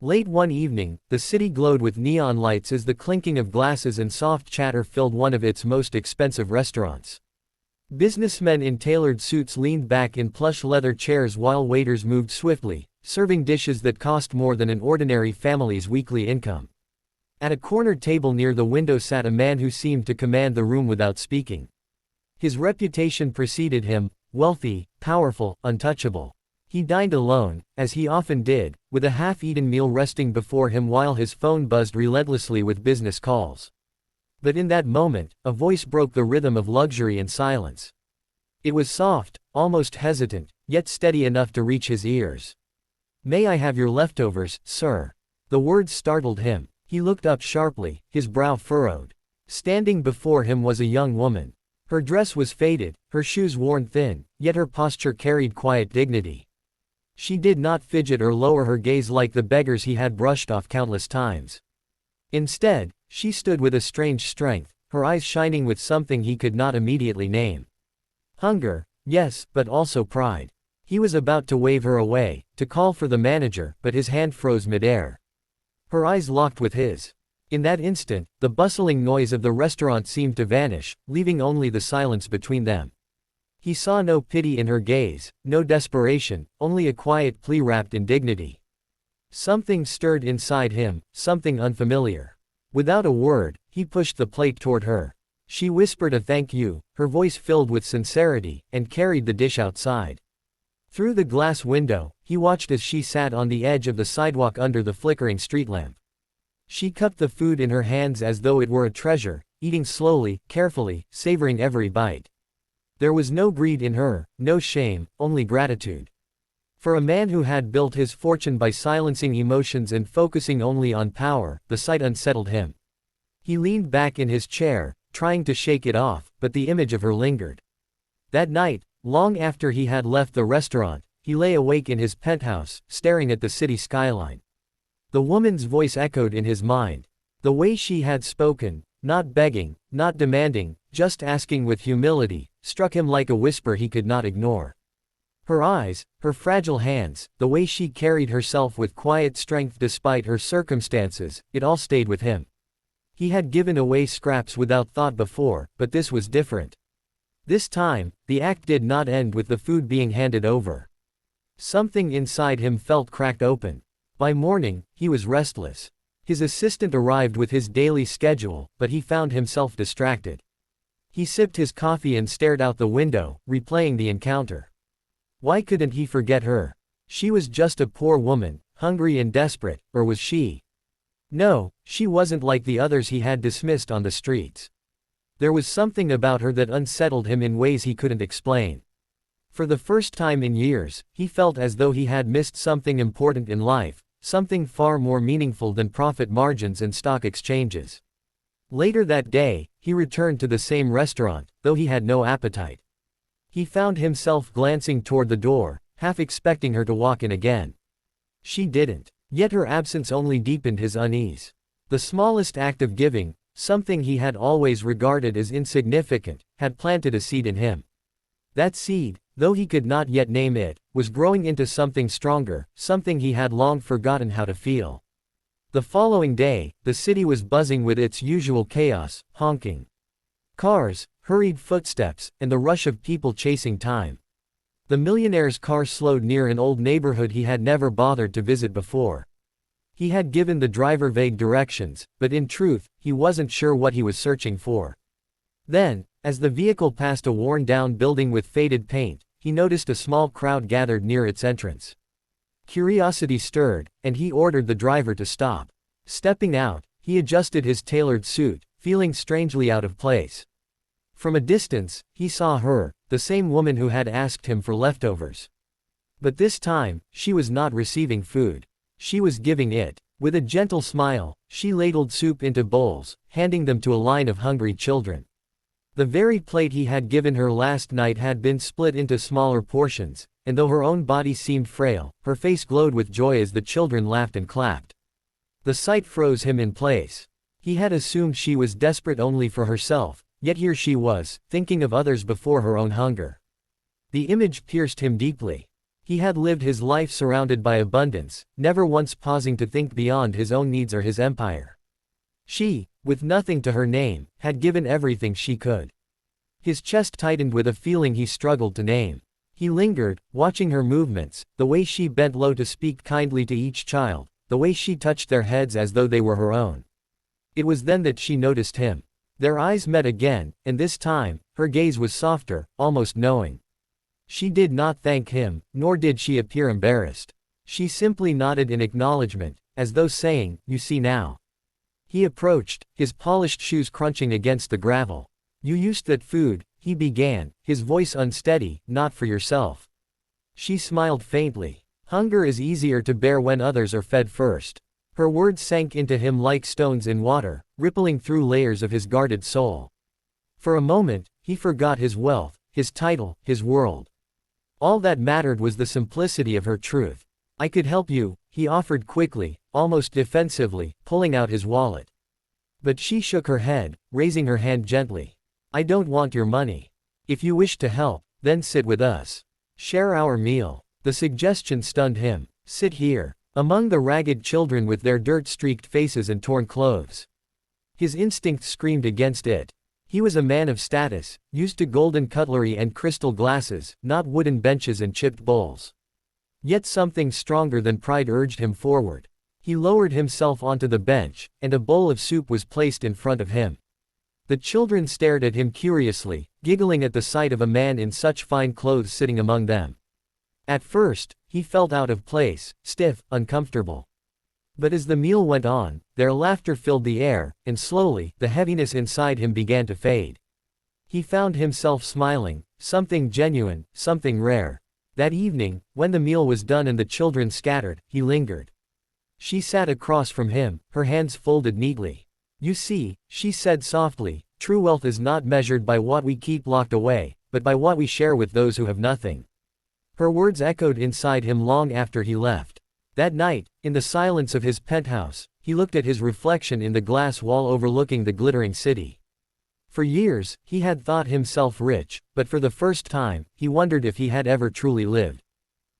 Late one evening, the city glowed with neon lights as the clinking of glasses and soft chatter filled one of its most expensive restaurants. Businessmen in tailored suits leaned back in plush leather chairs while waiters moved swiftly, serving dishes that cost more than an ordinary family's weekly income. At a corner table near the window sat a man who seemed to command the room without speaking. His reputation preceded him: wealthy, powerful, untouchable. He dined alone, as he often did, with a half-eaten meal resting before him while his phone buzzed relentlessly with business calls. But in that moment, a voice broke the rhythm of luxury and silence. It was soft, almost hesitant, yet steady enough to reach his ears. "May I have your leftovers, sir?" The words startled him. He looked up sharply, his brow furrowed. Standing before him was a young woman. Her dress was faded, her shoes worn thin, yet her posture carried quiet dignity. She did not fidget or lower her gaze like the beggars he had brushed off countless times. Instead, she stood with a strange strength, her eyes shining with something he could not immediately name. Hunger, yes, but also pride. He was about to wave her away, to call for the manager, but his hand froze midair. Her eyes locked with his. In that instant, the bustling noise of the restaurant seemed to vanish, leaving only the silence between them. He saw no pity in her gaze, no desperation, only a quiet plea wrapped in dignity. Something stirred inside him, something unfamiliar. Without a word, he pushed the plate toward her. She whispered a thank you, her voice filled with sincerity, and carried the dish outside. Through the glass window, he watched as she sat on the edge of the sidewalk under the flickering street lamp. She cupped the food in her hands as though it were a treasure, eating slowly, carefully, savoring every bite. There was no greed in her, no shame, only gratitude. For a man who had built his fortune by silencing emotions and focusing only on power, the sight unsettled him. He leaned back in his chair, trying to shake it off, but the image of her lingered. That night, long after he had left the restaurant, he lay awake in his penthouse, staring at the city skyline. The woman's voice echoed in his mind. The way she had spoken, not begging, not demanding, just asking with humility, struck him like a whisper he could not ignore. Her eyes, her fragile hands, the way she carried herself with quiet strength despite her circumstances, it all stayed with him. He had given away scraps without thought before, but this was different. This time, the act did not end with the food being handed over. Something inside him felt cracked open. By morning, he was restless. His assistant arrived with his daily schedule, but he found himself distracted. He sipped his coffee and stared out the window, replaying the encounter. Why couldn't he forget her? She was just a poor woman, hungry and desperate, or was she? No, she wasn't like the others he had dismissed on the streets. There was something about her that unsettled him in ways he couldn't explain. For the first time in years, he felt as though he had missed something important in life, something far more meaningful than profit margins and stock exchanges. Later that day, he returned to the same restaurant, though he had no appetite. He found himself glancing toward the door, half expecting her to walk in again. She didn't. Yet her absence only deepened his unease. The smallest act of giving, something he had always regarded as insignificant, had planted a seed in him. That seed, though he could not yet name it, was growing into something stronger, something he had long forgotten how to feel. The following day, the city was buzzing with its usual chaos, honking cars, hurried footsteps, and the rush of people chasing time. The millionaire's car slowed near an old neighborhood he had never bothered to visit before. He had given the driver vague directions, but in truth, he wasn't sure what he was searching for. Then, as the vehicle passed a worn-down building with faded paint, he noticed a small crowd gathered near its entrance. Curiosity stirred, and he ordered the driver to stop. Stepping out, he adjusted his tailored suit, feeling strangely out of place. From a distance, he saw her, the same woman who had asked him for leftovers. But this time, she was not receiving food. She was giving it. With a gentle smile, she ladled soup into bowls, handing them to a line of hungry children. The very plate he had given her last night had been split into smaller portions, and though her own body seemed frail, her face glowed with joy as the children laughed and clapped. The sight froze him in place. He had assumed she was desperate only for herself, yet here she was, thinking of others before her own hunger. The image pierced him deeply. He had lived his life surrounded by abundance, never once pausing to think beyond his own needs or his empire. She, with nothing to her name, had given everything she could. His chest tightened with a feeling he struggled to name. He lingered, watching her movements, the way she bent low to speak kindly to each child, the way she touched their heads as though they were her own. It was then that she noticed him. Their eyes met again, and this time, her gaze was softer, almost knowing. She did not thank him, nor did she appear embarrassed. She simply nodded in acknowledgement, as though saying, "You see now." He approached, his polished shoes crunching against the gravel. "You used that food," he began, his voice unsteady, "not for yourself." She smiled faintly. "Hunger is easier to bear when others are fed first." Her words sank into him like stones in water, rippling through layers of his guarded soul. For a moment, he forgot his wealth, his title, his world. All that mattered was the simplicity of her truth. "I could help you," he offered quickly, almost defensively, pulling out his wallet. But she shook her head, raising her hand gently. "I don't want your money. If you wish to help, then sit with us. Share our meal." The suggestion stunned him. "Sit here, among the ragged children with their dirt-streaked faces and torn clothes." His instinct screamed against it. He was a man of status, used to golden cutlery and crystal glasses, not wooden benches and chipped bowls. Yet something stronger than pride urged him forward. He lowered himself onto the bench, and a bowl of soup was placed in front of him. The children stared at him curiously, giggling at the sight of a man in such fine clothes sitting among them. At first, he felt out of place, stiff, uncomfortable. But as the meal went on, their laughter filled the air, and slowly, the heaviness inside him began to fade. He found himself smiling, something genuine, something rare. That evening, when the meal was done and the children scattered, he lingered. She sat across from him, her hands folded neatly. "You see," she said softly, "true wealth is not measured by what we keep locked away, but by what we share with those who have nothing." Her words echoed inside him long after he left. That night, in the silence of his penthouse, he looked at his reflection in the glass wall overlooking the glittering city. For years, he had thought himself rich, but for the first time, he wondered if he had ever truly lived.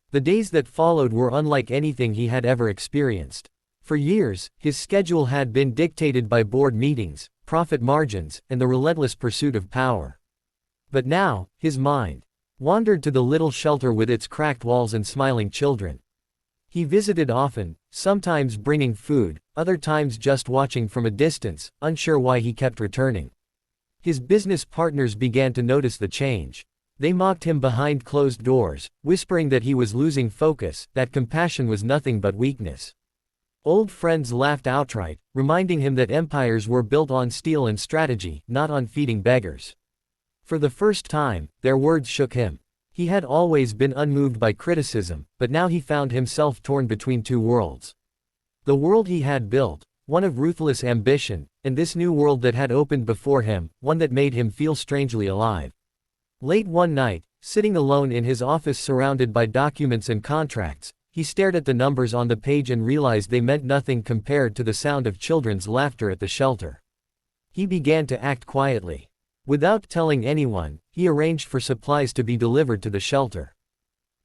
The days that followed were unlike anything he had ever experienced. For years, his schedule had been dictated by board meetings, profit margins, and the relentless pursuit of power. But now, his mind wandered to the little shelter with its cracked walls and smiling children. He visited often, sometimes bringing food, other times just watching from a distance, unsure why he kept returning. His business partners began to notice the change. They mocked him behind closed doors, whispering that he was losing focus, that compassion was nothing but weakness. Old friends laughed outright, reminding him that empires were built on steel and strategy, not on feeding beggars. For the first time, their words shook him. He had always been unmoved by criticism, but now he found himself torn between two worlds. The world he had built, one of ruthless ambition, and this new world that had opened before him, one that made him feel strangely alive. Late one night, sitting alone in his office surrounded by documents and contracts, he stared at the numbers on the page and realized they meant nothing compared to the sound of children's laughter at the shelter. He began to act quietly. Without telling anyone, he arranged for supplies to be delivered to the shelter.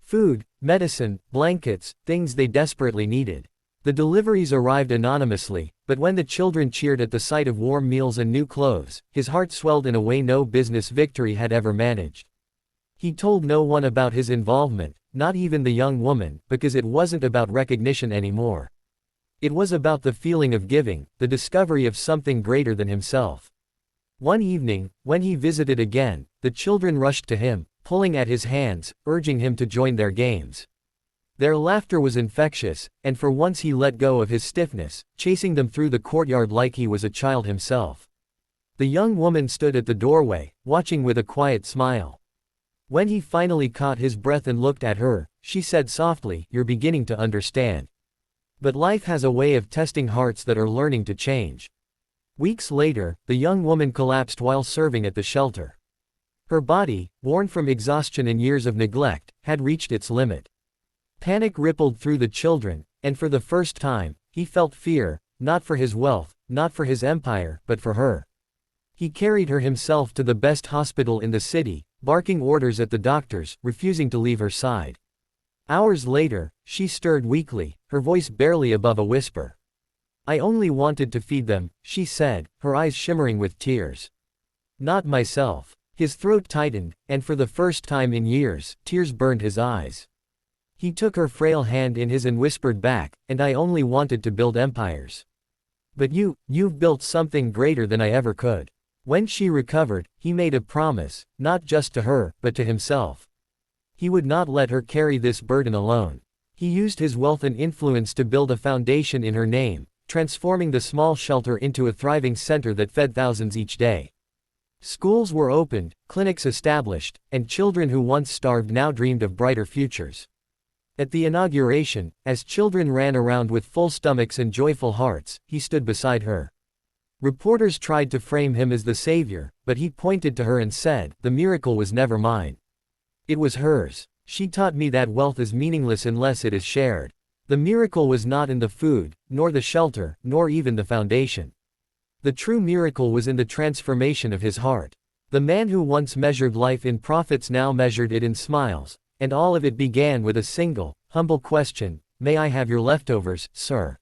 Food, medicine, blankets, things they desperately needed. The deliveries arrived anonymously, but when the children cheered at the sight of warm meals and new clothes, his heart swelled in a way no business victory had ever managed. He told no one about his involvement, not even the young woman, because it wasn't about recognition anymore. It was about the feeling of giving, the discovery of something greater than himself. One evening, when he visited again, the children rushed to him, pulling at his hands, urging him to join their games. Their laughter was infectious, and for once he let go of his stiffness, chasing them through the courtyard like he was a child himself. The young woman stood at the doorway, watching with a quiet smile. When he finally caught his breath and looked at her, she said softly, "You're beginning to understand. But life has a way of testing hearts that are learning to change." Weeks later, the young woman collapsed while serving at the shelter. Her body, worn from exhaustion and years of neglect, had reached its limit. Panic rippled through the children, and for the first time, he felt fear, not for his wealth, not for his empire, but for her. He carried her himself to the best hospital in the city, barking orders at the doctors, refusing to leave her side. Hours later, she stirred weakly, her voice barely above a whisper. I only wanted to feed them, she said, her eyes shimmering with tears. Not myself. His throat tightened, and for the first time in years, tears burned his eyes. He took her frail hand in his and whispered back, and I only wanted to build empires. But you've built something greater than I ever could. When she recovered, he made a promise, not just to her, but to himself. He would not let her carry this burden alone. He used his wealth and influence to build a foundation in her name, transforming the small shelter into a thriving center that fed thousands each day. Schools were opened, clinics established, and children who once starved now dreamed of brighter futures. At the inauguration, as children ran around with full stomachs and joyful hearts, he stood beside her. Reporters tried to frame him as the savior, but he pointed to her and said, "The miracle was never mine. It was hers. She taught me that wealth is meaningless unless it is shared. The miracle was not in the food, nor the shelter, nor even the foundation. The true miracle was in the transformation of his heart. The man who once measured life in profits now measured it in smiles, and all of it began with a single, humble question, 'May I have your leftovers, sir?'"